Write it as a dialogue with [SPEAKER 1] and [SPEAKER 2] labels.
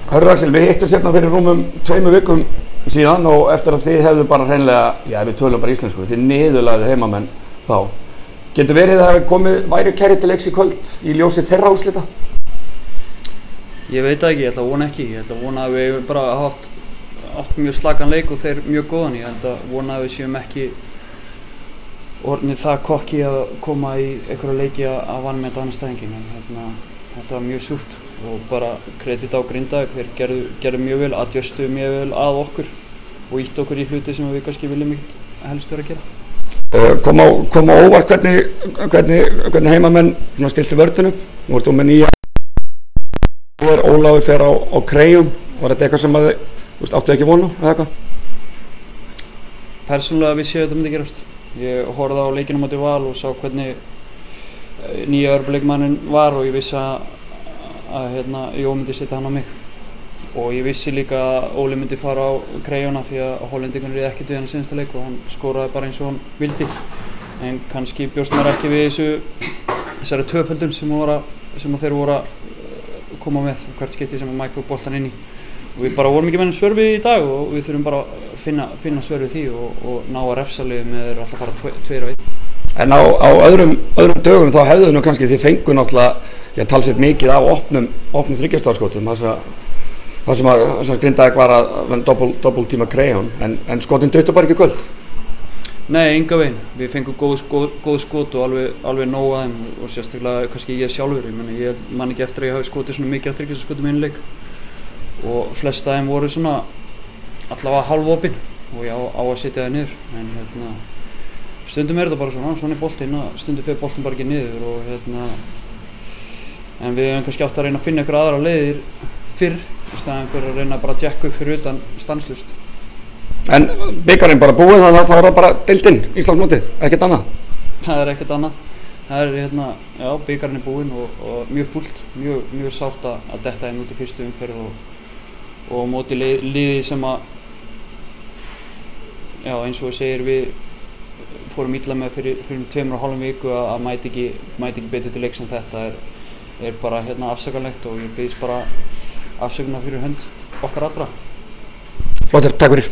[SPEAKER 1] Hörður Axel, við hittum sérna fyrir rúmum 2 vikum síðan og eftir að þið hefðu bara hreinlega, já við tölum bara íslensku, þið niðurlagðið heimamenn þá. Getur verið að það væri kæri til leiks í kvöld í ljósi þeirra úrslita?
[SPEAKER 2] Ég veit það ekki, ég ætla að vona ekki. Ég ætla að vona að við bara átt mjög slakan leik og þeir mjög góðan. Ég ætla að vona að við séum ekki orðnir það kokki að koma í einhverja leiki að vanmeta anstæðinginn. En þetta var mjög súrt og bara kredit á Grindavík. Þeir gerðu mjög vel, adjustuðu mjög vel að okkur og ýttu okkur í hluti sem við kannski viljum ekkert helst vera að gera. Kom á óvart hvernig heimamenn stiltu vörðinu. Nú ertu með nýja Ólafur fer á Krejum. Var þetta eitthvað sem þið áttu ekki vona eða eitthvað? Persónulega vissi ég að þetta myndi gerast. Ég horfði á leikinn á móti Val og sá hvernig nýja Örbuleikmanninn var og ég vissi að Jó myndi setja hann á mig. Og ég vissi líka að Óli myndi fara á Krejuna því að Hollendingarnir réði ekkert við hann í seinasta leik og hann skoraði bara eins og hann vildi. En kannski bjóst maður ekki við þessari tvöföldun sem þeir voru að koma með hvert skipti sem Mike fór boltan inn í. Og við bara vorum ekki með svör við í dag og við þurfum bara að finna svör við því og ná að refsa liðið með þeir alltaf fara 2-1.
[SPEAKER 1] En á öðrum dögum þá hefðu nú kannski þið fengu náttúrulega talsveit mikið af opnum þriggjastaðarskotum þar sem Grindavík var að doppeltíma Krejón en skotin duttu bara ekki í kvöld.
[SPEAKER 2] Nei, enga veginn. Við fengum góð skot og alveg nóg að þeim og sérstaklega kannski ég sjálfur. Ég man ekki eftir að ég hafi skotið svona mikið af þriggjastaðarskotum í einu leik og flest af þeim voru svona allavega hálfopin og ég á að setja það niður. En stundum þetta bara svona er boltinn að stundum fer boltinn bara ekki niður og en við hefum kannski átt að reyna að finna ykkur aðra leiðir fyrr í staðinn fyrir að reyna bara að jacka upp fyrir utan stanslaust.
[SPEAKER 1] En bikarinn bara búið þannig að það var það bara deildinn, Íslandsmótið, ekkert annað?
[SPEAKER 2] Það er ekkert annað. Það já, bikarinn er búinn og mjög fúlt, mjög sárt að detta út í fyrstu umferð og móti liði sem já, eins og segir við fórum illa með fyrir 2,5 viku að mæti ekki betur til leiks en þetta er bara afsakanlegt og ég biðst bara afsökunar fyrir hönd okkar allra.
[SPEAKER 1] Flottir, takk fyrir.